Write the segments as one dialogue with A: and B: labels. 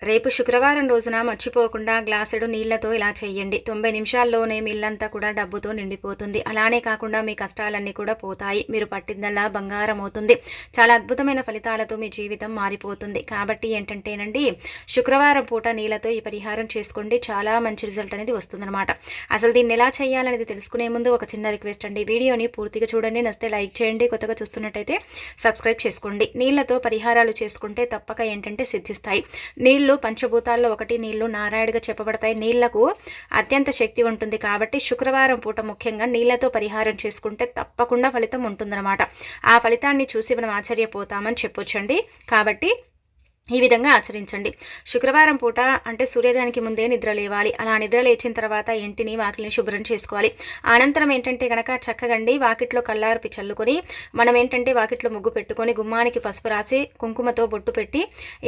A: రేపు శుక్రవారం రోజున మర్చిపోకుండా గ్లాసుడు నీళ్లతో ఇలా చేయండి. 90 నిమిషాల్లోనే మీ ఇల్లంతా కూడా డబ్బుతో నిండిపోతుంది. అలానే కాకుండా మీ కష్టాలన్నీ కూడా పోతాయి. మీరు పట్టిందల్లా బంగారం అవుతుంది. చాలా అద్భుతమైన ఫలితాలతో మీ జీవితం మారిపోతుంది. కాబట్టి ఏంటంటేనండి, శుక్రవారం పూట నీళ్లతో ఈ పరిహారం చేసుకోండి. చాలా మంచి రిజల్ట్ అనేది వస్తుందన్నమాట. అసలు దీన్ని ఎలా చేయాలనేది తెలుసుకునే ముందు ఒక చిన్న రిక్వెస్ట్ అండి. వీడియోని పూర్తిగా చూడండి, నచ్చితే లైక్ చేయండి, కొత్తగా చూస్తున్నట్టయితే సబ్స్క్రైబ్ చేసుకోండి. నీళ్లతో పరిహారాలు చేసుకుంటే తప్పక ఏంటంటే సిద్ధిస్తాయి. నీళ్లు పంచభూతాల్లో ఒకటి. నీళ్లు నారాయణగా చెప్పబడతాయి. నీళ్లకు అత్యంత శక్తి ఉంటుంది. కాబట్టి శుక్రవారం పూట ముఖ్యంగా నీళ్లతో పరిహారం చేసుకుంటే తప్పకుండా ఫలితం ఉంటుందన్నమాట. ఆ ఫలితాన్ని చూసి మనం ఆశ్చర్యపోతామని చెప్పొచ్చండి. కాబట్టి ఈ విధంగా ఆచరించండి. శుక్రవారం పూట అంటే సూర్యోదయానికి ముందే నిద్ర లేవాలి. అలా నిద్ర లేచిన తర్వాత ఇంటిని వాకిలిని శుభ్రం చేసుకోవాలి. అనంతరం ఏంటంటే కనుక చక్కగండి వాకిట్లో కల్లార్పి చల్లుకొని మనం ఏంటంటే వాకిట్లో ముగ్గు పెట్టుకొని గుమ్మానికి పసుపు రాసి కుంకుమతో బొట్టు పెట్టి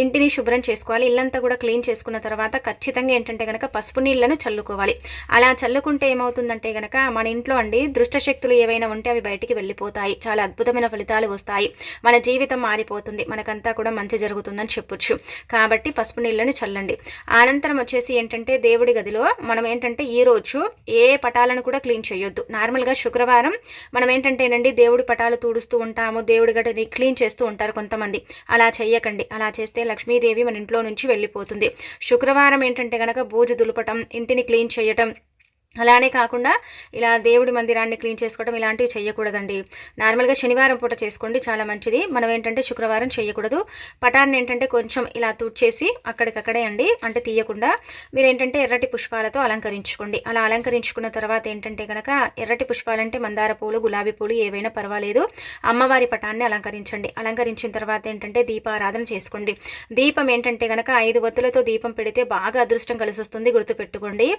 A: ఇంటిని శుభ్రం చేసుకోవాలి. ఇల్లంతా కూడా క్లీన్ చేసుకున్న తర్వాత ఖచ్చితంగా ఏంటంటే కనుక పసుపు నీళ్లను చల్లుకోవాలి. అలా చల్లుకుంటే ఏమవుతుందంటే కనుక మన ఇంట్లో అండి దుష్టశక్తులు ఏవైనా ఉంటే అవి బయటికి వెళ్ళిపోతాయి. చాలా అద్భుతమైన ఫలితాలు వస్తాయి. మన జీవితం మారిపోతుంది. మనకంతా కూడా మంచి జరుగుతుందని చెప్పొచ్చు. కాబట్టి పసుపు నీళ్ళని చల్లండి. అనంతరం వచ్చేసి ఏంటంటే దేవుడి గదిలో మనం ఏంటంటే ఈ రోజు ఏ పటాలను కూడా క్లీన్ చేయొద్దు. నార్మల్గా శుక్రవారం మనం ఏంటంటేనండి దేవుడి పటాలు తుడుస్తూ ఉంటాము, దేవుడి గదిని క్లీన్ చేస్తూ ఉంటారు కొంతమంది. అలా చెయ్యకండి. అలా చేస్తే లక్ష్మీదేవి మన ఇంట్లో నుంచి వెళ్ళిపోతుంది. శుక్రవారం ఏంటంటే కనుక బూజు దులపటం, ఇంటిని క్లీన్ చేయటం, అలానే కాకుండా ఇలా దేవుడి మందిరాన్ని క్లీన్ చేసుకోవడం ఇలాంటివి చేయకూడదండి. నార్మల్గా శనివారం పూట చేసుకోండి, చాలా మంచిది. మనం ఏంటంటే శుక్రవారం చేయకూడదు. పటాన్ని ఏంటంటే కొంచెం ఇలా తుడిచేసి అక్కడికక్కడే అండి అంటే తీయకుండా మీరు ఏంటంటే ఎర్రటి పుష్పాలతో అలంకరించుకోండి. అలా అలంకరించుకున్న తర్వాత ఏంటంటే కనుక ఎర్రటి పుష్పాలంటే మందార పూలు, గులాబీ పూలు ఏవైనా పర్వాలేదు. అమ్మవారి పటాన్ని అలంకరించండి. అలంకరించిన తర్వాత ఏంటంటే దీపారాధన చేసుకోండి. దీపం ఏంటంటే కనుక 5 ఒత్తులతో దీపం పెడితే బాగా అదృష్టం కలిసి వస్తుంది. గుర్తుపెట్టుకోండి.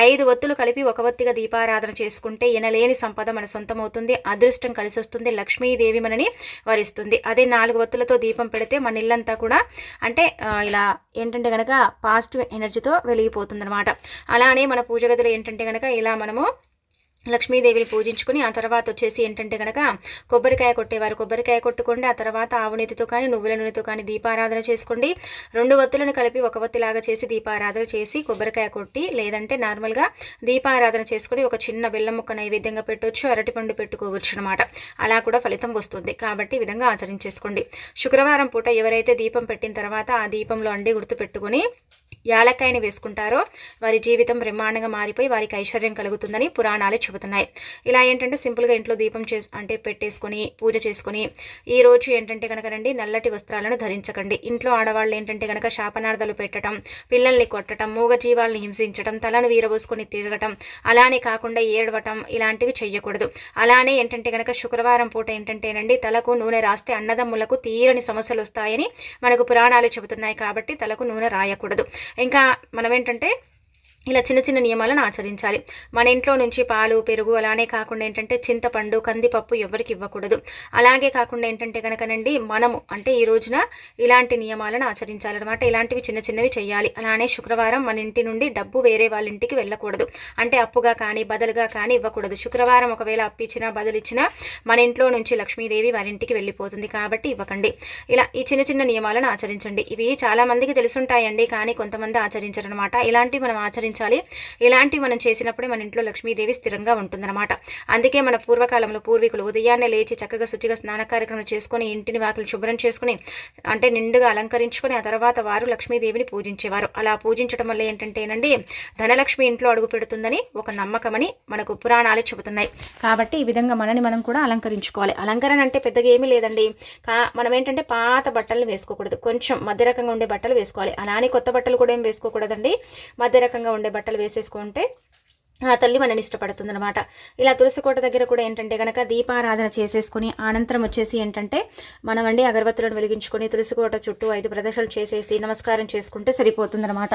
A: 5 ఒత్తులు కలిపి ఒక ఒత్తిగా దీపారాధన చేసుకుంటే ఎనలేని సంపద మన సొంతమవుతుంది. అదృష్టం కలిసి వస్తుంది. లక్ష్మీదేవి మనని వరిస్తుంది. అదే 4 ఒత్తులతో దీపం పెడితే మన ఇల్లంతా కూడా అంటే ఇలా ఏంటంటే కనుక పాజిటివ్ ఎనర్జీతో వెలిగిపోతుంది అనమాట. అలానే మన పూజ గదిలో ఏంటంటే కనుక ఇలా మనము లక్ష్మీదేవిని పూజించుకుని ఆ తర్వాత వచ్చేసి ఏంటంటే కనుక కొబ్బరికాయ కొట్టేవారు కొబ్బరికాయ కొట్టుకోండి. ఆ తర్వాత ఆవు నెయ్యితో కానీ నువ్వుల నూనెతో కానీ దీపారాధన చేసుకోండి. 2 ఒత్తులను కలిపి ఒక ఒత్తిలాగా చేసి దీపారాధన చేసి కొబ్బరికాయ కొట్టి లేదంటే నార్మల్గా దీపారాధన చేసుకుని ఒక చిన్న బెల్లం ముక్క నైవేద్యంగా పెట్టవచ్చు, అరటిపండు పెట్టుకోవచ్చు అనమాట. అలా కూడా ఫలితం వస్తుంది. కాబట్టి ఈ విధంగా ఆచరించేసుకోండి. శుక్రవారం పూట ఎవరైతే దీపం పెట్టిన తర్వాత ఆ దీపంలో అండి గుర్తు పెట్టుకుని యాలక్కాయని వేసుకుంటారో వారి జీవితం బ్రహ్మాండంగా మారిపోయి వారికి ఐశ్వర్యం కలుగుతుందని పురాణాలు చెబుతున్నాయి. ఇలా ఏంటంటే సింపుల్గా ఇంట్లో దీపం అంటే పెట్టేసుకొని పూజ చేసుకొని ఈ రోజు ఏంటంటే కనుకనండి నల్లటి వస్త్రాలను ధరించకండి. ఇంట్లో ఆడవాళ్ళు ఏంటంటే కనుక శాపనార్థాలు పెట్టడం, పిల్లల్ని కొట్టడం, మూగజీవాలను హింసించడం, తలను వీరబోసుకొని తిరగటం, అలానే కాకుండా ఏడవటం ఇలాంటివి చెయ్యకూడదు. అలానే ఏంటంటే కనుక శుక్రవారం పూట ఏంటంటేనండి తలకు నూనె రాస్తే అన్నదమ్ములకు తీరని సమస్యలు వస్తాయని మనకు పురాణాలు చెబుతున్నాయి. కాబట్టి తలకు నూనె రాయకూడదు. ఇంకా మనం ఏంటంటే ఇలా చిన్న చిన్న నియమాలను ఆచరించాలి. మన ఇంట్లో నుంచి పాలు, పెరుగు అలానే కాకుండా ఏంటంటే చింతపండు, కందిపప్పు ఎవరికి ఇవ్వకూడదు. అలాగే కాకుండా ఏంటంటే కనుకనండి మనము అంటే ఈ రోజున ఇలాంటి నియమాలను ఆచరించాలన్నమాట. ఇలాంటివి చిన్న చిన్నవి చేయాలి. అలానే శుక్రవారం మన ఇంటి నుండి డబ్బు వేరే వాళ్ళ ఇంటికి వెళ్ళకూడదు. అంటే అప్పుగా కానీ బదులుగా కానీ ఇవ్వకూడదు. శుక్రవారం ఒకవేళ అప్పిచ్చినా బదులిచ్చినా మన ఇంట్లో నుంచి లక్ష్మీదేవి వారి ఇంటికి వెళ్ళిపోతుంది. కాబట్టి ఇవ్వకండి. ఇలా ఈ చిన్న చిన్న నియమాలను ఆచరించండి. ఇవి చాలా మందికి తెలుసుంటాయండి, కానీ కొంతమంది ఆచరించరనమాట. ఇలాంటివి మనం ఆచరించాలి. ఇలాంటివి మనం చేసినప్పుడే మన ఇంట్లో లక్ష్మీదేవి స్థిరంగా ఉంటుందన్నమాట. అందుకే మన పూర్వకాలంలో పూర్వీకులు ఉదయాన్నే లేచి చక్కగా శుచిగా స్నాన కార్యక్రమం చేసుకుని ఇంటిని వాకిలి శుభ్రం చేసుకుని అంటే నిండుగా అలంకరించుకొని ఆ తర్వాత వారు లక్ష్మీదేవిని పూజించేవారు. అలా పూజించడం వల్ల ఏంటంటేనండి ధనలక్ష్మి ఇంట్లో అడుగు పెడుతుందని ఒక నమ్మకమని మనకు పురాణాలు చెబుతున్నాయి. కాబట్టి ఈ విధంగా మనని మనం కూడా అలంకరించుకోవాలి. అలంకరణ అంటే పెద్దగా ఏమీ లేదండి. మనం ఏంటంటే పాత బట్టలు వేసుకోకూడదు. కొంచెం మధ్య రకంగా ఉండే బట్టలు వేసుకోవాలి. అలానే కొత్త బట్టలు కూడా ఏం వేసుకోకూడదండి. మధ్య రకంగా ఉండే బట్టలు వేసేసుకుంటే ఆ తల్లి మనని ఇష్టపడుతుందన్నమాట. ఇలా తులసి కోట దగ్గర కూడా ఏంటంటే కనుక దీపారాధన చేసేసుకుని అనంతరం వచ్చేసి ఏంటంటే మనం అండి అగరబత్తులను వెలిగించుకొని తులసి కోట చుట్టూ 5 ప్రదక్షిణలు చేసేసి నమస్కారం చేసుకుంటే సరిపోతుందన్నమాట.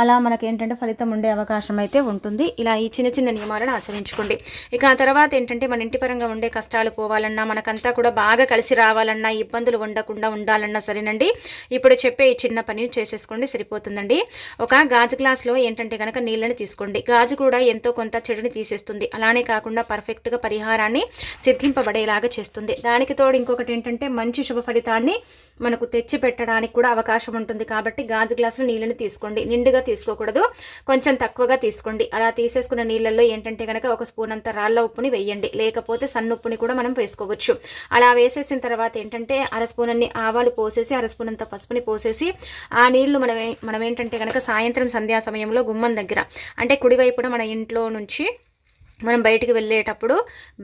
A: అలా మనకేంటంటే ఫలితం ఉండే అవకాశం అయితే ఉంటుంది. ఇలా ఈ చిన్న చిన్న నియమాలను ఆచరించుకోండి. ఇక ఆ తర్వాత ఏంటంటే మన ఇంటి పరంగా ఉండే కష్టాలు పోవాలన్నా, మనకంతా కూడా బాగా కలిసి రావాలన్నా, ఇబ్బందులు ఉండకుండా ఉండాలన్నా సరేనండి ఇప్పుడు చెప్పే ఈ చిన్న పని చేసేసుకోండి, సరిపోతుందండి. ఒక గాజు గ్లాస్లో ఏంటంటే కనుక నీళ్ళని తీసుకోండి. గాజు కూడా ఎంతో కొంత చెడుని తీసేస్తుంది. అలానే కాకుండా పర్ఫెక్ట్గా పరిహారాన్ని సిద్ధింపబడేలాగా చేస్తుంది. దానికి తోడు ఇంకొకటి ఏంటంటే మంచి శుభ ఫలితాన్ని మనకు తెచ్చి పెట్టడానికి కూడా అవకాశం ఉంటుంది. కాబట్టి గాజు గ్లాసులు నీళ్ళని తీసుకోండి. నిండుగా తీసుకోకూడదు, కొంచెం తక్కువగా తీసుకోండి. అలా తీసేసుకున్న నీళ్ళల్లో ఏంటంటే కనుక ఒక స్పూన్ అంత రాళ్ళ ఉప్పుని వేయండి, లేకపోతే సన్న ఉప్పుని కూడా మనం వేసుకోవచ్చు. అలా వేసేసిన తర్వాత ఏంటంటే అర స్పూన్ అన్ని ఆవాలు పోసేసి, అర స్పూన్ అంత పసుపుని పోసేసి ఆ నీళ్లు మనం ఏంటంటే కనుక సాయంత్రం సంధ్యా సమయంలో గుమ్మం దగ్గర, అంటే కుడివైపున మన ఇంట్లో నుంచి మనం బయటికి వెళ్ళేటప్పుడు,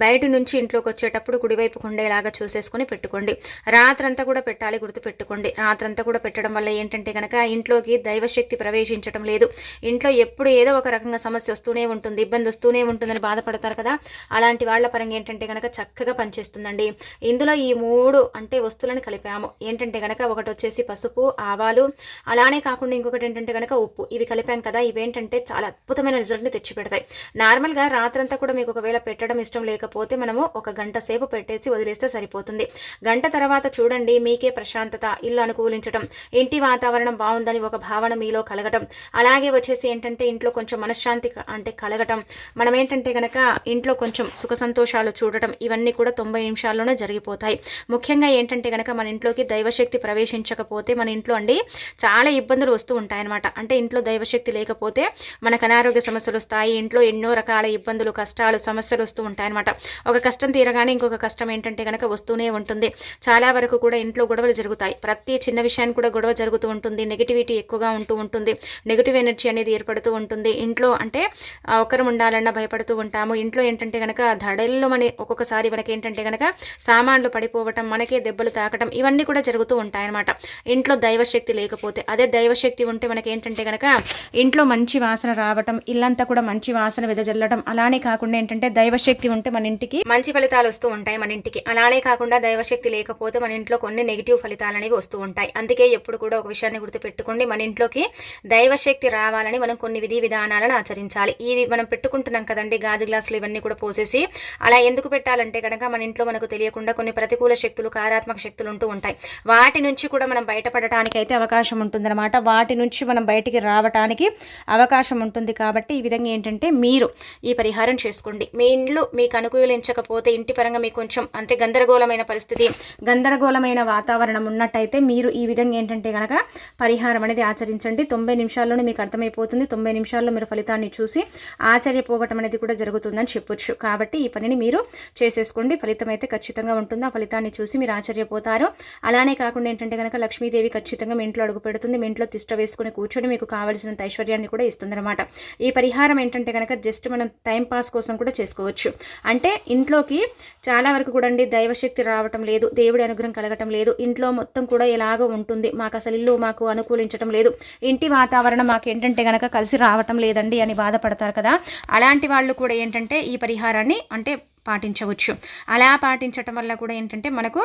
A: బయట నుంచి ఇంట్లోకి వచ్చేటప్పుడు కుడివైపు ఉండేలాగా చూసేసుకొని పెట్టుకోండి. రాత్రంతా కూడా పెట్టాలి, గుర్తుపెట్టుకోండి. రాత్రంతా కూడా పెట్టడం వల్ల ఏంటంటే కనుక ఇంట్లోకి దైవశక్తి ప్రవేశించడం లేదు. ఇంట్లో ఎప్పుడు ఏదో ఒక రకంగా సమస్య వస్తూనే ఉంటుంది, ఇబ్బంది వస్తూనే ఉంటుందని బాధపడతారు కదా, అలాంటి వాళ్ళ పరంగా ఏంటంటే కనుక చక్కగా పనిచేస్తుందండి. ఇందులో ఈ 3 అంటే వస్తువులను కలిపాము. ఏంటంటే కనుక ఒకటి వచ్చేసి పసుపు, ఆవాలు, అలానే కాకుండా ఇంకొకటి ఏంటంటే కనుక ఉప్పు. ఇవి కలిపాం కదా, ఇవేంటంటే చాలా అద్భుతమైన రిజల్ట్ని తెచ్చిపెడతాయి. నార్మల్గా రాత్రంతా కూడా మీకు ఒకవేళ పెట్టడం ఇష్టం లేకపోతే మనము ఒక గంట సేపు పెట్టేసి వదిలేస్తే సరిపోతుంది. గంట తర్వాత చూడండి, మీకే ప్రశాంతత, ఇల్లు అనుకూలించడం, ఇంటి వాతావరణం బాగుందని ఒక భావన మీలో కలగటం, అలాగే వచ్చేసి ఏంటంటే ఇంట్లో కొంచెం మనశ్శాంతి అంటే కలగటం, మనం ఏంటంటే కనుక ఇంట్లో కొంచెం సుఖ సంతోషాలు చూడటం, ఇవన్నీ కూడా 90 నిమిషాల్లోనే జరిగిపోతాయి. ముఖ్యంగా ఏంటంటే కనుక మన ఇంట్లోకి దైవశక్తి ప్రవేశించకపోతే మన ఇంట్లో అండి చాలా ఇబ్బందులు వస్తూ ఉంటాయన్నమాట. అంటే ఇంట్లో దైవశక్తి లేకపోతే మనకు అనారోగ్య సమస్యలు వస్తాయి, ఇంట్లో ఎన్నో రకాల ఇబ్బందులు, కష్టాలు, సమస్యలు వస్తూ ఉంటాయన్నమాట. ఒక కష్టం తీరగానే ఇంకొక కష్టం ఏంటంటే కనుక వస్తూనే ఉంటుంది. చాలా వరకు కూడా ఇంట్లో గొడవలు జరుగుతాయి. ప్రతి చిన్న విషయాన్ని కూడా గొడవ జరుగుతూ ఉంటుంది. నెగిటివిటీ ఎక్కువగా ఉంటూ ఉంటుంది. నెగిటివ్ ఎనర్జీ అనేది ఏర్పడుతూ ఉంటుంది. ఇంట్లో అంటే ఒకరు ఉండాలన్నా భయపడుతూ ఉంటాము. ఇంట్లో ఏంటంటే కనుక ధడల్లో ఒక్కొక్కసారి మనకి ఏంటంటే కనుక సామాన్లు పడిపోవటం, మనకే దెబ్బలు తాకటం, ఇవన్నీ కూడా జరుగుతూ ఉంటాయన్నమాట. ఇంట్లో దైవశక్తి లేకపోతే. అదే దైవశక్తి ఉంటే మనకి ఏంటంటే కనుక ఇంట్లో మంచి వాసన రావటం, ఇల్లంతా కూడా మంచి వాసన వెదజల్లడం, అలానే కాకుండా ఏంటంటే దైవశక్తి ఉంటే మన ఇంటికి మంచి ఫలితాలు వస్తూ ఉంటాయి మన ఇంటికి. అలానే కాకుండా దైవశక్తి లేకపోతే మన ఇంట్లో కొన్ని నెగిటివ్ ఫలితాలు అనేవి వస్తూ ఉంటాయి. అందుకే ఎప్పుడు కూడా ఒక విషయాన్ని గుర్తుపెట్టుకోండి, మన ఇంట్లోకి దైవశక్తి రావాలని మనం కొన్ని విధి విధానాలను ఆచరించాలి. ఇది మనం పెట్టుకుంటున్నాం కదండి గాజు గ్లాసులు ఇవన్నీ కూడా పోసేసి. అలా ఎందుకు పెట్టాలంటే కనుక మన ఇంట్లో మనకు తెలియకుండా కొన్ని ప్రతికూల శక్తులు, కారాత్మక శక్తులు ఉంటూ ఉంటాయి. వాటి నుంచి కూడా మనం బయటపడటానికి అయితే అవకాశం ఉంటుందన్నమాట. వాటి నుంచి మనం బయటికి రావటానికి అవకాశం ఉంటుంది. కాబట్టి ఈ విధంగా ఏంటంటే మీరు ఈ పరిహారం చేసుకోండి. మీ ఇంట్లో మీకు అనుకూలించకపోతే, ఇంటి పరంగా మీకు కొంచెం అంటే గందరగోళమైన పరిస్థితి, గందరగోళమైన వాతావరణం ఉన్నట్టయితే మీరు ఈ విధంగా ఏంటంటే కనుక పరిహారం అనేది ఆచరించండి. 90 నిమిషాల్లోనే మీకు అర్థమైపోతుంది. 90 నిమిషాల్లో మీరు ఫలితాన్ని చూసి ఆశ్చర్యపోవటం అనేది కూడా జరుగుతుందని చెప్పొచ్చు. కాబట్టి ఈ పనిని మీరు చేసేసుకోండి. ఫలితం అయితే ఖచ్చితంగా ఉంటుంది. ఆ ఫలితాన్ని చూసి మీరు ఆశ్చర్యపోతారు. అలానే కాకుండా ఏంటంటే కనుక లక్ష్మీదేవి ఖచ్చితంగా మీ ఇంట్లో అడుగు పెడుతుంది. మీ ఇంట్లో తిష్ట వేసుకుని కూర్చొని మీకు కావలసినంత ఐశ్వర్యాన్ని కూడా ఇస్తుందన్నమాట. ఈ పరిహారం ఏంటంటే కనుక జస్ట్ మనం టైం పాస్ కోసం కూడా చేసుకోవచ్చు. అంటే ఇంట్లోకి చాలా వరకు కూడా అండి దైవశక్తి రావటం లేదు, దేవుడి అనుగ్రహం కలగటం లేదు, ఇంట్లో మొత్తం కూడా ఎలాగో ఉంటుంది, మాకు అసలు ఇల్లు మాకు అనుకూలించడం లేదు, ఇంటి వాతావరణం మాకు ఏంటంటే కనుక కలిసి రావటం లేదండి అని బాధపడతారు కదా. అలాంటి వాళ్ళు కూడా ఏంటంటే ఈ పరిహారాన్ని అంటే పాటించవచ్చు. అలా పాటించటం వల్ల కూడా ఏంటంటే మనకు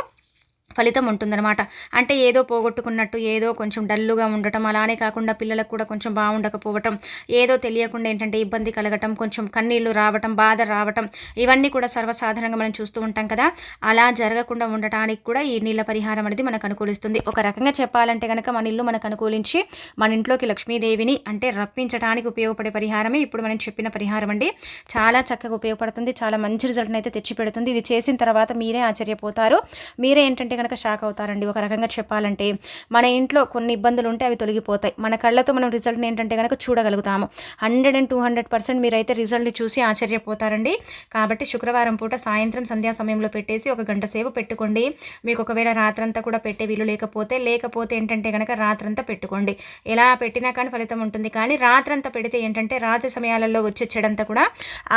A: ఫలితం ఉంటుందన్నమాట. అంటే ఏదో పోగొట్టుకున్నట్టు, ఏదో కొంచెం డల్లుగా ఉండటం, అలానే కాకుండా పిల్లలకు కూడా కొంచెం బాగుండకపోవటం, ఏదో తెలియకుండా ఏంటంటే ఇబ్బంది కలగటం, కొంచెం కన్నీళ్లు రావటం, బాధ రావటం, ఇవన్నీ కూడా సర్వసాధారణంగా మనం చూస్తూ ఉంటాం కదా. అలా జరగకుండా ఉండటానికి కూడా ఈ నీళ్ళ పరిహారం అనేది మనకు అనుకూలిస్తుంది. ఒక రకంగా చెప్పాలంటే కనుక మన ఇల్లు మనకు అనుకూలించి మన ఇంట్లోకి లక్ష్మీదేవిని అంటే రప్పించడానికి ఉపయోగపడే పరిహారమే ఇప్పుడు మనం చెప్పిన పరిహారం అండి. చాలా చక్కగా ఉపయోగపడుతుంది, చాలా మంచి రిజల్ట్ని అయితే తెచ్చిపెడుతుంది. ఇది చేసిన తర్వాత మీరే ఆశ్చర్యపోతారు. మీరే ఏంటంటే కనుక షాక్ అవుతారండి. ఒక రకంగా చెప్పాలంటే మన ఇంట్లో కొన్ని ఇబ్బందులు ఉంటే అవి తొలగిపోతాయి. మన కళ్ళతో మనం రిజల్ట్ని ఏంటంటే కనుక చూడగలుగుతాము. 100 and 200% మీరైతే రిజల్ట్ని చూసి ఆశ్చర్యపోతారండి. కాబట్టి శుక్రవారం పూట సాయంత్రం సంధ్యా సమయంలో పెట్టేసి ఒక గంట సేపు పెట్టుకోండి. మీకు ఒకవేళ రాత్రంతా కూడా పెట్టే వీలు లేకపోతే ఏంటంటే కనుక రాత్రంతా పెట్టుకోండి. ఎలా పెట్టినా కానీ ఫలితం ఉంటుంది. కానీ రాత్రంతా పెడితే ఏంటంటే రాత్రి సమయాలలో వచ్చే చెడంతా కూడా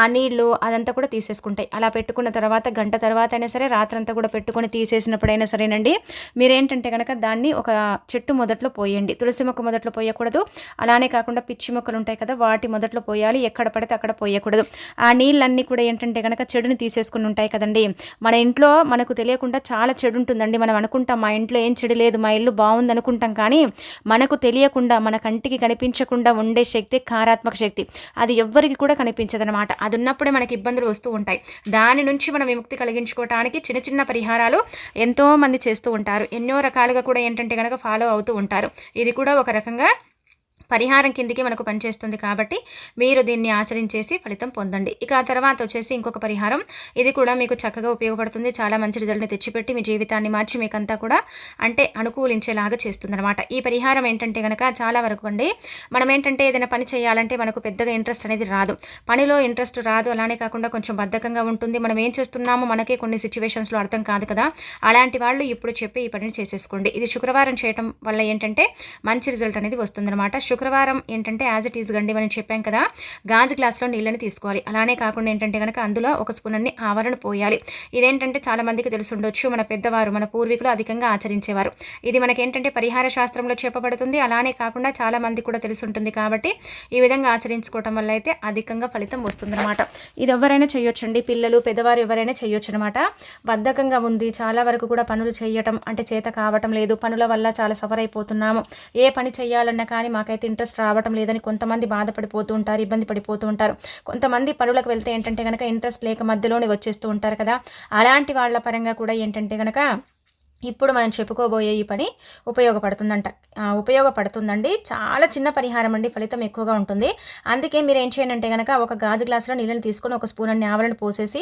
A: ఆ నీళ్లు అదంతా కూడా తీసేసుకుంటాయి. అలా పెట్టుకున్న తర్వాత గంట తర్వాత అయినా సరే రాత్రంతా కూడా పెట్టుకొని తీసేసినప్పుడైనా సరేనండి మీరేంటంటే కనుక దాన్ని ఒక చెట్టు మొదట్లో పోయండి. తులసి మొక్క మొదట్లో పోయకూడదు. అలానే కాకుండా పిచ్చి మొక్కలు ఉంటాయి కదా, వాటి మొదట్లో పోయాలి. ఎక్కడ పడితే అక్కడ పోయకూడదు. ఆ నీళ్ళన్నీ కూడా ఏంటంటే కనుక చెడుని తీసేసుకుని ఉంటాయి కదండి. మన ఇంట్లో మనకు తెలియకుండా చాలా చెడు ఉంటుందండి. మనం అనుకుంటాం మా ఇంట్లో ఏం చెడు లేదు, మా ఇల్లు బాగుంది అనుకుంటాం. కానీ మనకు తెలియకుండా, మన కంటికి కనిపించకుండా ఉండే శక్తి కారాత్మక శక్తి. అది ఎవ్వరికి కూడా కనిపించదనమాట. అది ఉన్నప్పుడే మనకి ఇబ్బందులు వస్తూ ఉంటాయి. దాని నుంచి మనం విముక్తి కలిగించుకోవడానికి చిన్న చిన్న పరిహారాలు ఎంతో మంది చేస్తూ ఉంటారు. ఎన్నో రకాలుగా కూడా ఏంటంటే కనుక ఫాలో అవుతూ ఉంటారు. ఇది కూడా ఒక రకంగా పరిహారం కిందికి మనకు పనిచేస్తుంది కాబట్టి మీరు దీన్ని ఆచరించేసి ఫలితం పొందండి. ఇక ఆ తర్వాత వచ్చేసి ఇంకొక పరిహారం, ఇది కూడా మీకు చక్కగా ఉపయోగపడుతుంది. చాలా మంచి రిజల్ట్ని తెచ్చిపెట్టి మీ జీవితాన్ని మార్చి మీకంతా కూడా అంటే అనుకూలించేలాగా చేస్తుందన్నమాట. ఈ పరిహారం ఏంటంటే కనుక చాలా వరకు అండి మనం ఏంటంటే ఏదైనా పని చేయాలంటే మనకు పెద్దగా ఇంట్రెస్ట్ అనేది రాదు, పనిలో ఇంట్రెస్ట్ రాదు. అలానే కాకుండా కొంచెం బద్ధకంగా ఉంటుంది. మనం ఏం చేస్తున్నామో మనకే కొన్ని సిచ్యువేషన్స్లో అర్థం కాదు కదా. అలాంటి వాళ్ళు ఇప్పుడు చెప్పి ఈ పనిని చేసేసుకోండి. ఇది శుక్రవారం చేయటం వల్ల ఏంటంటే మంచి రిజల్ట్ అనేది వస్తుందన్నమాట. శుక్రవారం ఏంటంటే యాజ్ ఇట్ ఈజ్ గండి మనం చెప్పాం కదా, గాజు గ్లాస్లో నీళ్ళని తీసుకోవాలి. అలానే కాకుండా ఏంటంటే కనుక అందులో ఒక స్పూన్ అన్ని ఆవరణ పోయాలి. ఇదేంటంటే చాలా మందికి తెలిసి ఉండొచ్చు, మన పెద్దవారు మన పూర్వీకులు అధికంగా ఆచరించేవారు. ఇది మనకేంటంటే పరిహార శాస్త్రంలో చెప్పబడుతుంది. అలానే కాకుండా చాలా మంది కూడా తెలిసి ఉంటుంది కాబట్టి ఈ విధంగా ఆచరించుకోవటం వల్ల అయితే అధికంగా ఫలితం వస్తుందన్నమాట. ఇది ఎవరైనా చేయొచ్చండి, పిల్లలు పెద్దవారు ఎవరైనా చేయొచ్చు అనమాట. బద్ధకంగా ఉంది, చాలా వరకు కూడా పనులు చేయటం అంటే చేత కావటం లేదు, పనుల వల్ల చాలా సఫర్ అయిపోతున్నాము, ఏ పని చేయాలన్నా కానీ మాకైతే ఇంట్రెస్ట్ రావటం లేదని కొంతమంది బాధపడిపోతూ ఉంటారు, ఇబ్బంది పడిపోతూ ఉంటారు. కొంతమంది పనులకు వెళ్తే ఏంటంటే కనుక ఇంట్రెస్ట్ లేక మధ్యలోనే వచ్చేస్తూ ఉంటారు కదా. అలాంటి వాళ్ళ పరంగా కూడా ఏంటంటే కనుక ఇప్పుడు మనం చెప్పుకోబోయే ఈ పని ఉపయోగపడుతుందండి. చాలా చిన్న పరిహారం అండి, ఫలితం ఎక్కువగా ఉంటుంది. అందుకే మీరు ఏం చేయండి అంటే కనుక ఒక గాజు గ్లాసులో నీళ్ళని తీసుకొని ఒక స్పూన్ అన్ని ఆవాలను పోసేసి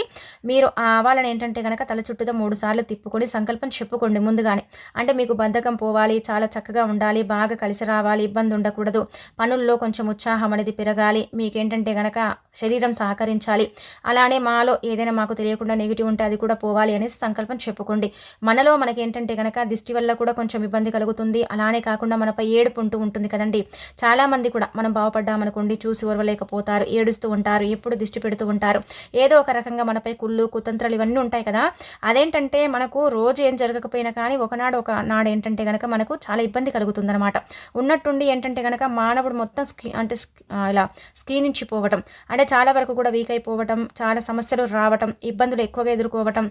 A: మీరు ఆ ఆవాలను ఏంటంటే కనుక తల చుట్టూతో 3 సార్లు తిప్పుకొని సంకల్పం చెప్పుకోండి ముందుగానే. అంటే మీకు బద్ధకం పోవాలి, చాలా చక్కగా ఉండాలి, బాగా కలిసి రావాలి, ఇబ్బంది ఉండకూడదు, పనుల్లో కొంచెం ఉత్సాహం అనేది పెరగాలి, మీకేంటంటే కనుక శరీరం సహకరించాలి, అలానే మాలో ఏదైనా మాకు తెలియకుండా నెగిటివ్ ఉంటే అది కూడా పోవాలి అనేసి సంకల్పం చెప్పుకోండి. మనలో మనకి ఏంటంటే కనుక దిష్టి వల్ల కూడా కొంచెం ఇబ్బంది కలుగుతుంది. అలానే కాకుండా మనపై ఏడుపు ఉంటుంది కదండి. చాలామంది కూడా మనం బాగుపడ్డామనుకోండి చూసి ఓర్వలేకపోతారు, ఏడుస్తూ ఉంటారు, ఎప్పుడు దిష్టి పెడుతూ ఉంటారు, ఏదో ఒక రకంగా మనపై కుళ్ళు కుతంత్రాలు ఇవన్నీ ఉంటాయి కదా. అదేంటంటే మనకు రోజు ఏం జరగకపోయినా కానీ ఒకనాడు ఏంటంటే కనుక మనకు చాలా ఇబ్బంది కలుగుతుందన్నమాట. ఉన్నట్టుండి ఏంటంటే కనుక మానవుడు మొత్తం ఇలా క్షీణించిపోవటం, అంటే చాలా వరకు కూడా వీక్ అయిపోవటం, చాలా సమస్యలు రావటం, ఇబ్బందులు ఎక్కువగా ఎదుర్కోవటం,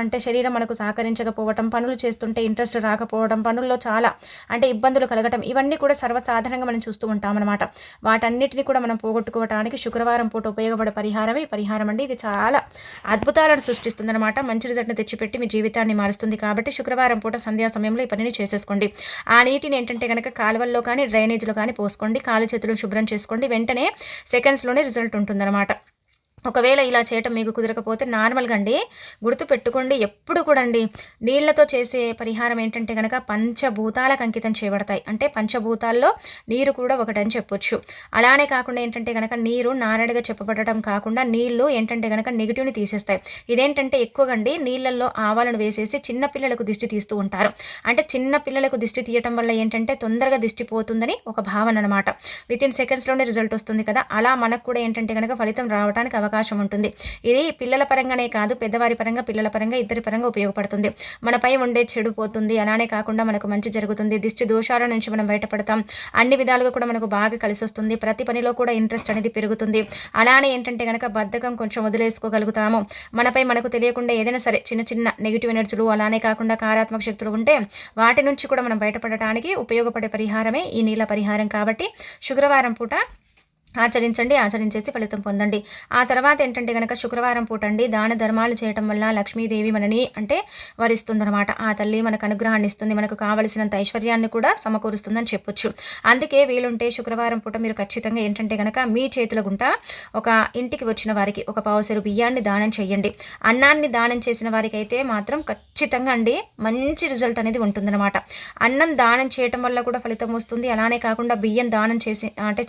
A: అంటే శరీరం మనకు సహకరించకపోవటం, పనులు చేస్తుంటే ఇంట్రెస్ట్ రాకపోవడం, పనుల్లో చాలా అంటే ఇబ్బందులు కలగటం, ఇవన్నీ కూడా సర్వసాధారణంగా మనం చూస్తూ ఉంటామన్నమాట. వాటన్నిటిని కూడా మనం పోగొట్టుకోవడానికి శుక్రవారం పూట ఉపయోగపడే పరిహారం అండి. ఇది చాలా అద్భుతాలను సృష్టిస్తుందన్నమాట. మంచి రిజల్ట్ని తెచ్చిపెట్టి మీ జీవితాన్ని మారుస్తుంది. కాబట్టి శుక్రవారం పూట సంధ్యా సమయంలో ఈ పనిని చేసేసుకోండి. ఆ నీటిని ఏంటంటే కనుక కాలువల్లో కానీ డ్రైనేజ్లో కానీ పోసుకోండి. కాలు చేతులను శుభ్రం చేసుకోండి. వెంటనే సెకండ్స్లోనే రిజల్ట్ ఉంటుందన్నమాట. ఒకవేళ ఇలా చేయటం మీకు కుదరకపోతే నార్మల్గా అండి గుర్తుపెట్టుకోండి, ఎప్పుడు కూడా అండి నీళ్లతో చేసే పరిహారం ఏంటంటే కనుక పంచభూతాలకు అంకితం చేయబడతాయి. అంటే పంచభూతాల్లో నీరు కూడా ఒకటని చెప్పొచ్చు. అలానే కాకుండా ఏంటంటే కనుక నీరు నారడిగా చెప్పబడటం కాకుండా నీళ్లు ఏంటంటే కనుక నెగిటివ్ని తీసేస్తాయి. ఇదేంటంటే ఎక్కువగా అండి నీళ్ళల్లో ఆవాలను వేసేసి చిన్నపిల్లలకు దిష్టి తీస్తూ ఉంటారు. అంటే చిన్న పిల్లలకు దిష్టి తీయటం వల్ల ఏంటంటే తొందరగా దిష్టి పోతుందని ఒక భావన అనమాట. వితిన్ సెకండ్స్లోనే రిజల్ట్ వస్తుంది కదా. అలా మనకు కూడా ఏంటంటే కనుక ఫలితం రావడానికి అవకాశం ఉంటుంది. ఇది పిల్లల పరంగానే కాదు, పెద్దవారి పరంగా పిల్లల పరంగా ఇద్దరి పరంగా ఉపయోగపడుతుంది. మనపై ఉండే చెడు పోతుంది, అలానే కాకుండా మనకు మంచి జరుగుతుంది, దిష్టి దోషాల నుంచి మనం బయటపడతాం, అన్ని విధాలుగా కూడా మనకు బాగా కలిసి వస్తుంది, ప్రతి పనిలో కూడా ఇంట్రెస్ట్ అనేది పెరుగుతుంది. అలానే ఏంటంటే కనుక బద్ధకం కొంచెం వదిలేసుకోగలుగుతాము. మనపై మనకు తెలియకుండా ఏదైనా సరే చిన్న చిన్న నెగిటివ్ ఎనర్జీలు అలానే కాకుండా కారాత్మక శక్తులు ఉంటే వాటి నుంచి కూడా మనం బయటపడటానికి ఉపయోగపడే పరిహారమే ఈ నీళ్ళ పరిహారం. కాబట్టి శుక్రవారం పూట ఆచరించేసి ఫలితం పొందండి. ఆ తర్వాత ఏంటంటే కనుక శుక్రవారం పూట అండి దాన ధర్మాలు చేయటం వల్ల లక్ష్మీదేవి మనని అంటే వరిస్తుందన్నమాట. ఆ తల్లి మనకు అనుగ్రహాన్ని ఇస్తుంది, మనకు కావలసినంత ఐశ్వర్యాన్ని కూడా సమకూరుస్తుందని చెప్పొచ్చు. అందుకే వీలుంటే శుక్రవారం పూట మీరు ఖచ్చితంగా ఏంటంటే కనుక మీ చేతుల గుంట ఒక ఇంటికి వచ్చిన వారికి ఒక పావుసేరు బియ్యాన్ని దానం చేయండి. అన్నాన్ని దానం చేసిన వారికి అయితే మాత్రం ఖచ్చితంగా అండి మంచి రిజల్ట్ అనేది ఉంటుందన్నమాట. అన్నం దానం చేయటం వల్ల కూడా ఫలితం వస్తుంది. అలానే కాకుండా బియ్యం దానం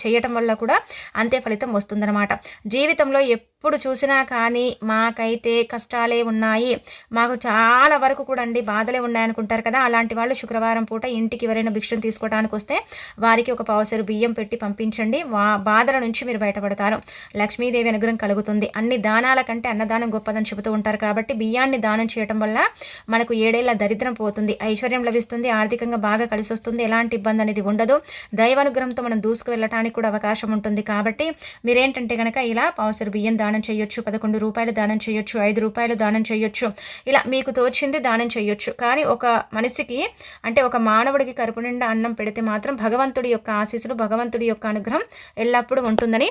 A: చేయటం వల్ల కూడా అంతే ఫలితం వస్తుందన్నమాట. జీవితంలో ఎప్పుడు చూసినా కానీ మాకైతే కష్టాలే ఉన్నాయి, మాకు చాలా వరకు కూడా అండి బాధలే ఉన్నాయనుకుంటారు కదా. అలాంటి వాళ్ళు శుక్రవారం పూట ఇంటికి ఎవరైనా భిక్షను తీసుకోవడానికి వస్తే వారికి ఒక పావుసేరు బియ్యం పెట్టి పంపించండి. బాధల నుంచి మీరు బయటపడతారు, లక్ష్మీదేవి అనుగ్రహం కలుగుతుంది. అన్ని దానాల కంటే అన్నదానం గొప్పదని చెబుతూ ఉంటారు. కాబట్టి బియ్యాన్ని దానం చేయడం వల్ల మనకు 7 ఏళ్ల దరిద్రం పోతుంది, ఐశ్వర్యం లభిస్తుంది, ఆర్థికంగా బాగా కలిసి వస్తుంది, ఎలాంటి ఇబ్బంది అనేది ఉండదు, దైవానుగ్రహంతో మనం దూసుకు వెళ్ళటానికి కూడా అవకాశం ఉంటుంది. కాబట్టి మీరేంటంటే కనుక ఇలా పావుసేరు బియ్యం దానం చేయొచ్చు, 11 రూపాయలు దానం చేయొచ్చు, 5 రూపాయలు దానం చేయొచ్చు, ఇలా మీకు తోచింది దానం చేయొచ్చు. కానీ ఒక మనిషికి అంటే ఒక మానవుడికి కడుపు నిండా అన్నం పెడితే మాత్రం భగవంతుడి యొక్క ఆశీస్సులు, భగవంతుడి యొక్క అనుగ్రహం ఎల్లప్పుడూ ఉంటుందని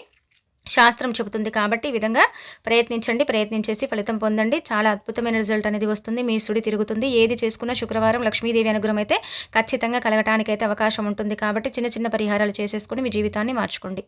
A: శాస్త్రం చెబుతుంది కాబట్టి ఈ విధంగా ప్రయత్నించండి. ప్రయత్నించేసి ఫలితం పొందండి. చాలా అద్భుతమైన రిజల్ట్ అనేది వస్తుంది. మీ సుడి తిరుగుతుంది. ఏది చేసుకున్నా శుక్రవారం లక్ష్మీదేవి అనుగ్రహం అయితే ఖచ్చితంగా కలగటానికైతే అవకాశం ఉంటుంది. కాబట్టి చిన్న చిన్న పరిహారాలు చేసేసుకొని మీ జీవితాన్ని మార్చుకోండి.